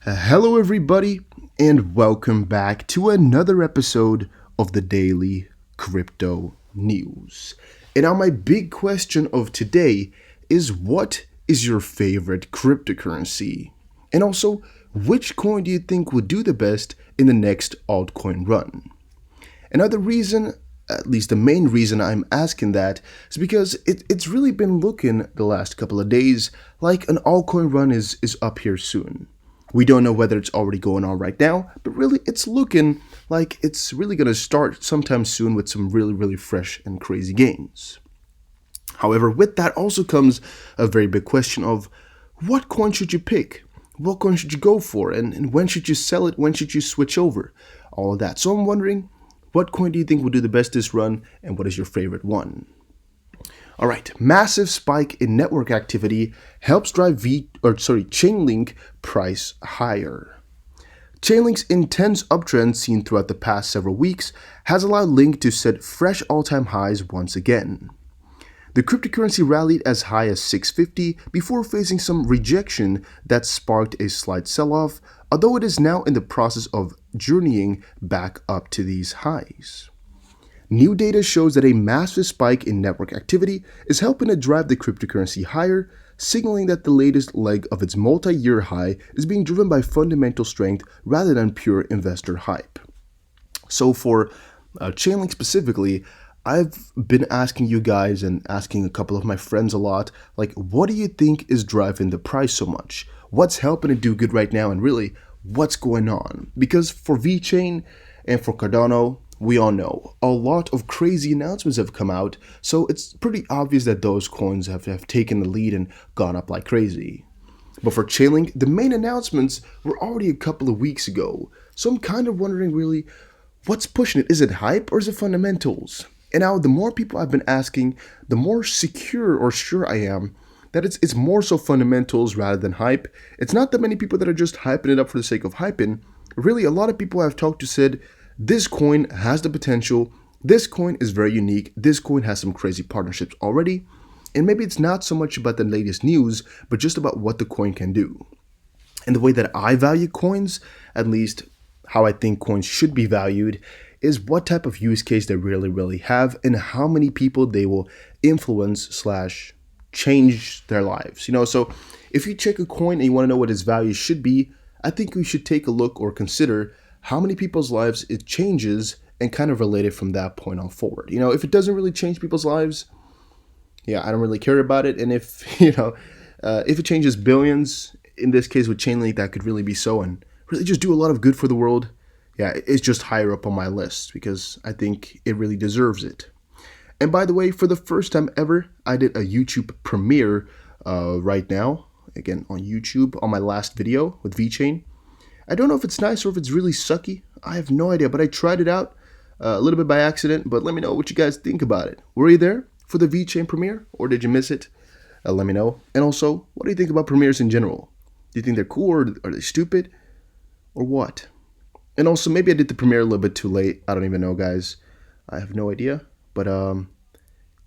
Hello, everybody, and welcome back to another episode of the Daily Crypto News. And now, my big question of today is, what is your favorite cryptocurrency? And also, which coin do you think would do the best in the next altcoin run? And now, the reason, at least the main reason I'm asking that, is because it's really been looking the last couple of days like an altcoin run is up here soon. We don't know whether it's already going on right now, but really it's looking like it's really going to start sometime soon with some really fresh and crazy gains. However, with that also comes a very big question of what coin should you pick? What coin should you go for? And when should you sell it? When should you switch over? All of that. So I'm wondering, what coin do you think will do the best this run, and what is your favorite one? All right, massive spike in network activity helps drive Chainlink price higher. Chainlink's intense uptrend seen throughout the past several weeks has allowed Link to set fresh all-time highs once again. The cryptocurrency rallied as high as 650 before facing some rejection that sparked a slight sell-off, although it is now in the process of journeying back up to these highs. New data shows that a massive spike in network activity is helping to drive the cryptocurrency higher, signaling that the latest leg of its multi-year high is being driven by fundamental strength rather than pure investor hype. So for Chainlink specifically, I've been asking you guys and asking a couple of my friends a lot, like, what do you think is driving the price so much? What's helping it do good right now, and really, what's going on? Because for VeChain and for Cardano, we all know a lot of crazy announcements have come out, so it's pretty obvious that those coins have taken the lead and gone up like crazy. But for Chainlink, the main announcements were already a couple of weeks ago, so I'm kind of wondering really, what's pushing it? Is it hype or is it fundamentals? And now the more people I've been asking, the more secure or sure I am that it's more so fundamentals rather than hype. It's not that many people that are just hyping it up for the sake of hyping. Really, a lot of people I've talked to said, this coin has the potential, this coin is very unique, this coin has some crazy partnerships already, and maybe it's not so much about the latest news, but just about what the coin can do. And the way that I value coins, at least how I think coins should be valued, is what type of use case they really have and how many people they will influence / change their lives. So if you check a coin and you want to know what its value should be, I think we should take a look or consider how many people's lives it changes and kind of relate it from that point on forward. If it doesn't really change people's lives, I don't really care about it. And if, if it changes billions, in this case with Chainlink, that could really be so and really just do a lot of good for the world. It's just higher up on my list because I think it really deserves it. And by the way, for the first time ever, I did a YouTube premiere right now, again on YouTube, on my last video with VeChain. I don't know if it's nice or if it's really sucky. I have no idea, but I tried it out a little bit by accident. But let me know what you guys think about it. Were you there for the VeChain premiere or did you miss it? Let me know. And also, what do you think about premieres in general? Do you think they're cool or are they stupid or what? And also, maybe I did the premiere a little bit too late. I don't even know, guys. I have no idea. But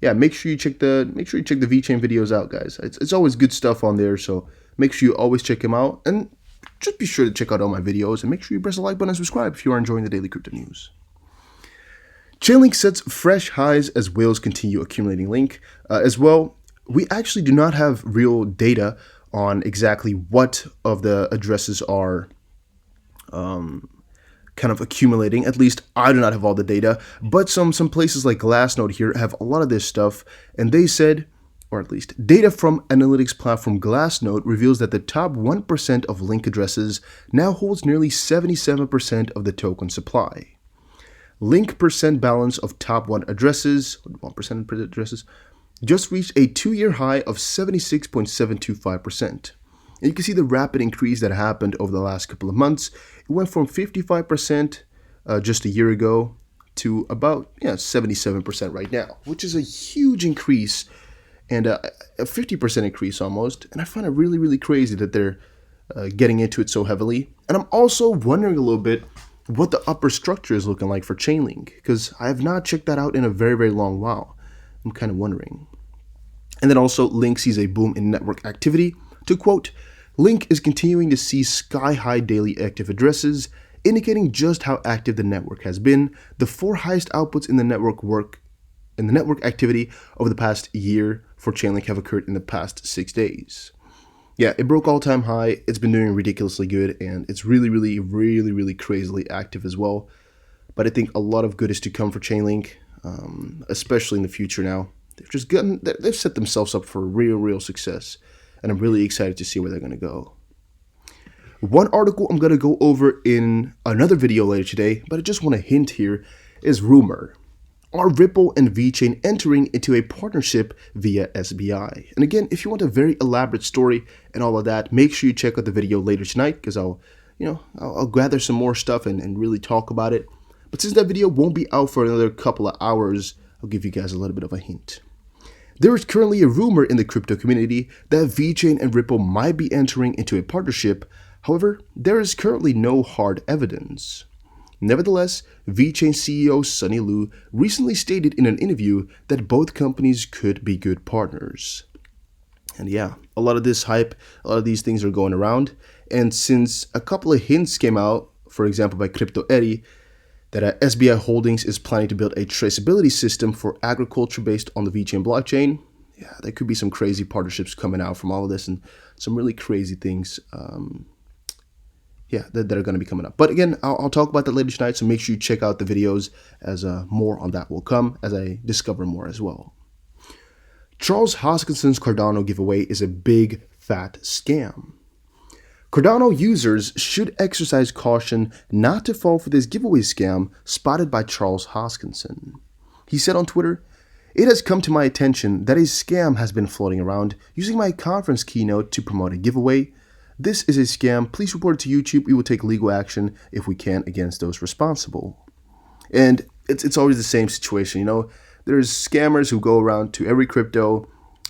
make sure you check the VeChain videos out, guys. It's always good stuff on there, so make sure you always check them out. And just be sure to check out all my videos and make sure you press the like button and subscribe if you are enjoying the daily crypto news. Chainlink sets fresh highs as whales continue accumulating Link. As well, we actually do not have real data on exactly what of the addresses are kind of accumulating. At least I do not have all the data, but some places like Glassnode here have a lot of this stuff, and they said, or at least data from analytics platform Glassnode reveals that the top 1% of Link addresses now holds nearly 77% of the token supply. Link percent balance of top 1% addresses just reached a 2-year high of 76.725%. And you can see the rapid increase that happened over the last couple of months. It went from 55% just a year ago to about 77% right now, which is a huge increase and a 50% increase almost. And I find it really crazy that they're getting into it so heavily. And I'm also wondering a little bit what the upper structure is looking like for Chainlink, because I have not checked that out in a very long while. I'm kind of wondering. And then also, Link sees a boom in network activity. To quote, Link is continuing to see sky-high daily active addresses, indicating just how active the network has been. The 4 highest outputs in the network activity over the past year for Chainlink have occurred in the past 6 days. Yeah, it broke all-time high. It's been doing ridiculously good, and it's really crazily active as well. But I think a lot of good is to come for Chainlink, especially in the future now. They've set themselves up for real success, and I'm really excited to see where they're going to go. One article I'm going to go over in another video later today, but I just want to hint here, is rumor. Are Ripple and VeChain entering into a partnership via SBI? And again, if you want a very elaborate story and all of that, make sure you check out the video later tonight, because I'll gather some more stuff and really talk about it. But since that video won't be out for another couple of hours, I'll give you guys a little bit of a hint. There is currently a rumor in the crypto community that VeChain and Ripple might be entering into a partnership. However, there is currently no hard evidence. Nevertheless, VeChain CEO Sunny Lu recently stated in an interview that both companies could be good partners. And yeah, a lot of this hype, a lot of these things are going around. And since a couple of hints came out, for example by Crypto Eddie, that SBI Holdings is planning to build a traceability system for agriculture based on the VeChain blockchain, yeah, there could be some crazy partnerships coming out from all of this and some really crazy things that are going to be coming up. But again, I'll talk about that later tonight, so make sure you check out the videos as more on that will come as I discover more as well. Charles Hoskinson's Cardano giveaway is a big, fat scam. Cardano users should exercise caution not to fall for this giveaway scam spotted by Charles Hoskinson. He said on Twitter, "It has come to my attention that a scam has been floating around using my conference keynote to promote a giveaway. This is a scam. Please report it to YouTube. We will take legal action if we can against those responsible." And it's always the same situation, There's scammers who go around to every crypto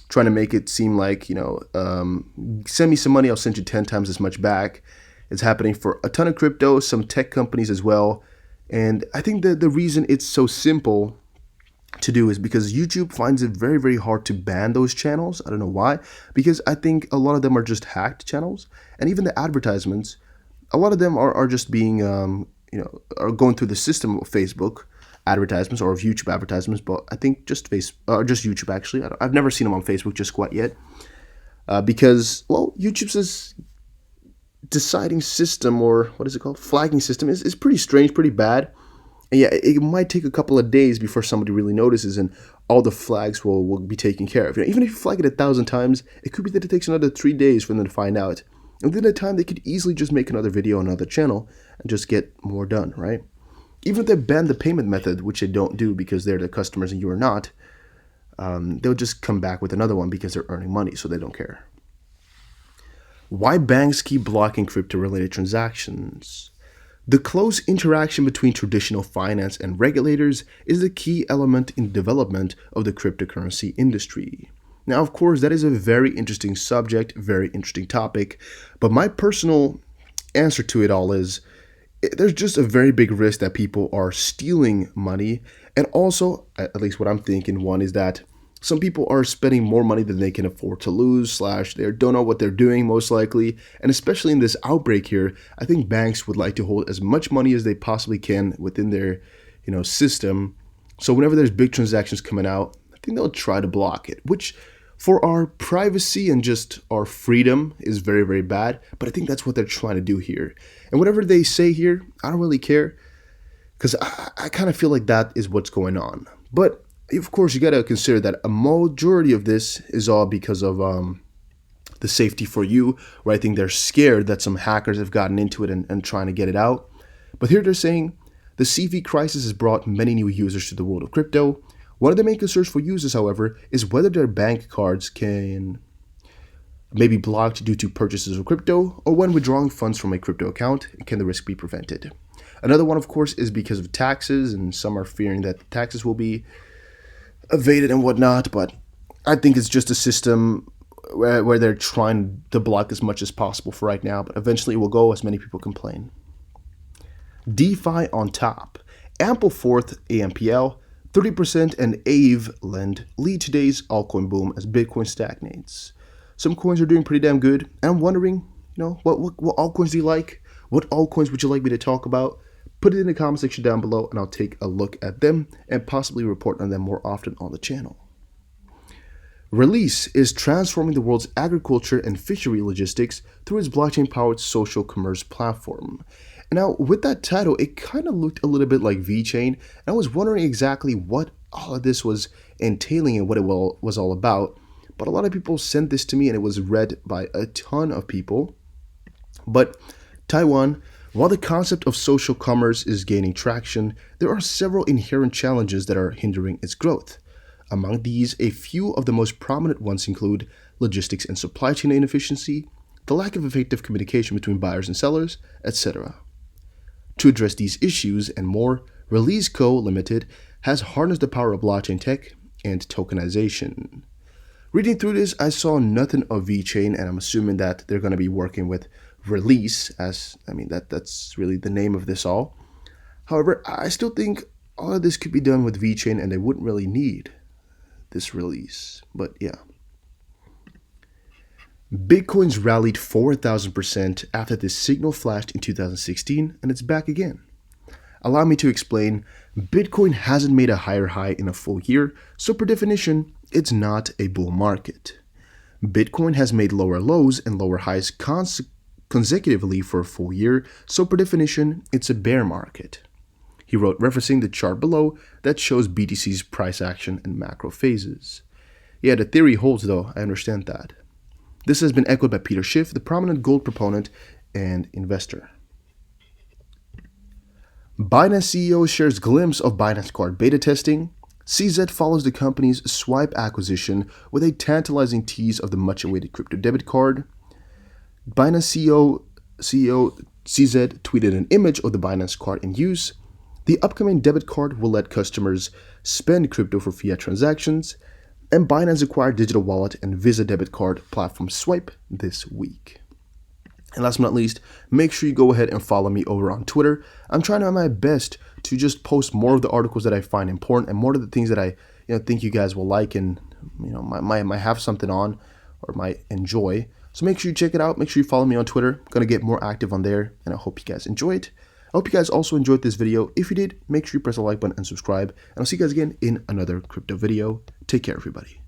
trying to make it seem like, send me some money, I'll send you 10 times as much back. It's happening for a ton of crypto, some tech companies as well. And I think the reason it's so simple to do is because YouTube finds it very hard to ban those channels. I don't know why, because I think a lot of them are just hacked channels, and even the advertisements, a lot of them are just being are going through the system of Facebook advertisements or of YouTube advertisements, but I think just YouTube actually. I've never seen them on Facebook just quite yet, because YouTube's this deciding system, or what is it called, flagging system, is pretty strange, pretty bad. And yeah, it might take a couple of days before somebody really notices and all the flags will be taken care of. Even if you flag it 1,000 times, it could be that it takes another 3 days for them to find out. And within that time, they could easily just make another video on another channel and just get more done, right? Even if they ban the payment method, which they don't do because they're the customers and you are not, they'll just come back with another one because they're earning money, so they don't care. Why banks keep blocking crypto-related transactions? The close interaction between traditional finance and regulators is a key element in the development of the cryptocurrency industry. Now, of course, that is a very interesting subject, very interesting topic, but my personal answer to it all is there's just a very big risk that people are stealing money, and also, at least what I'm thinking, one is that some people are spending more money than they can afford to lose, / they don't know what they're doing most likely. And especially in this outbreak here, I think banks would like to hold as much money as they possibly can within their, system. So whenever there's big transactions coming out, I think they'll try to block it, which for our privacy and just our freedom is very bad. But I think that's what they're trying to do here. And whatever they say here, I don't really care, because I kind of feel like that is what's going on. But of course, you got to consider that a majority of this is all because of the safety for you, where I think they're scared that some hackers have gotten into it and trying to get it out. But here they're saying the CV crisis has brought many new users to the world of crypto. One of the main concerns for users, however, is whether their bank cards can maybe blocked due to purchases of crypto, or when withdrawing funds from a crypto account, can the risk be prevented? Another one, of course, is because of taxes, and some are fearing that taxes will be evaded and whatnot, but I think it's just a system where they're trying to block as much as possible for right now, but eventually it will go as many people complain. DeFi on top. Ampleforth AMPL, 30% and AVE lend lead today's altcoin boom as Bitcoin stagnates. Some coins are doing pretty damn good, and I'm wondering, what altcoins do you like? What altcoins would you like me to talk about? Put it in the comment section down below and I'll take a look at them and possibly report on them more often on the channel. Release is transforming the world's agriculture and fishery logistics through its blockchain-powered social commerce platform. And now, with that title, it kind of looked a little bit like VeChain, and I was wondering exactly what all of this was entailing and what it was all about. But a lot of people sent this to me, and it was read by a ton of people. But Taiwan, while the concept of social commerce is gaining traction, there are several inherent challenges that are hindering its growth. Among these, a few of the most prominent ones include logistics and supply chain inefficiency, the lack of effective communication between buyers and sellers, etc. To address these issues and more, Release Co. Limited has harnessed the power of blockchain tech and tokenization. Reading through this, I saw nothing of VeChain, and I'm assuming that they're going to be working with Release, that's really the name of this all. However, I still think all of this could be done with VeChain, and they wouldn't really need this release. But yeah. Bitcoin's rallied 4,000% after this signal flashed in 2016, and it's back again. Allow me to explain. Bitcoin hasn't made a higher high in a full year, so per definition, it's not a bull market. Bitcoin has made lower lows and lower highs consecutively for a full year, so per definition, it's a bear market. He wrote, referencing the chart below that shows BTC's price action and macro phases. Yeah, the theory holds though, I understand that. This has been echoed by Peter Schiff, the prominent gold proponent and investor. Binance CEO shares glimpse of Binance Card beta testing. CZ follows the company's Swipe acquisition with a tantalizing tease of the much-awaited crypto debit card. Binance CEO CZ tweeted an image of the Binance Card in use. The upcoming debit card will let customers spend crypto for fiat transactions, and Binance acquired digital wallet and Visa debit card platform Swipe this week. And last but not least, make sure you go ahead and follow me over on Twitter. I'm trying to do my best to just post more of the articles that I find important and more of the things that I think you guys will like and might have something on or might enjoy. So make sure you check it out. Make sure you follow me on Twitter. I'm going to get more active on there, and I hope you guys enjoy it. I hope you guys also enjoyed this video. If you did, make sure you press the like button and subscribe. And I'll see you guys again in another crypto video. Take care, everybody.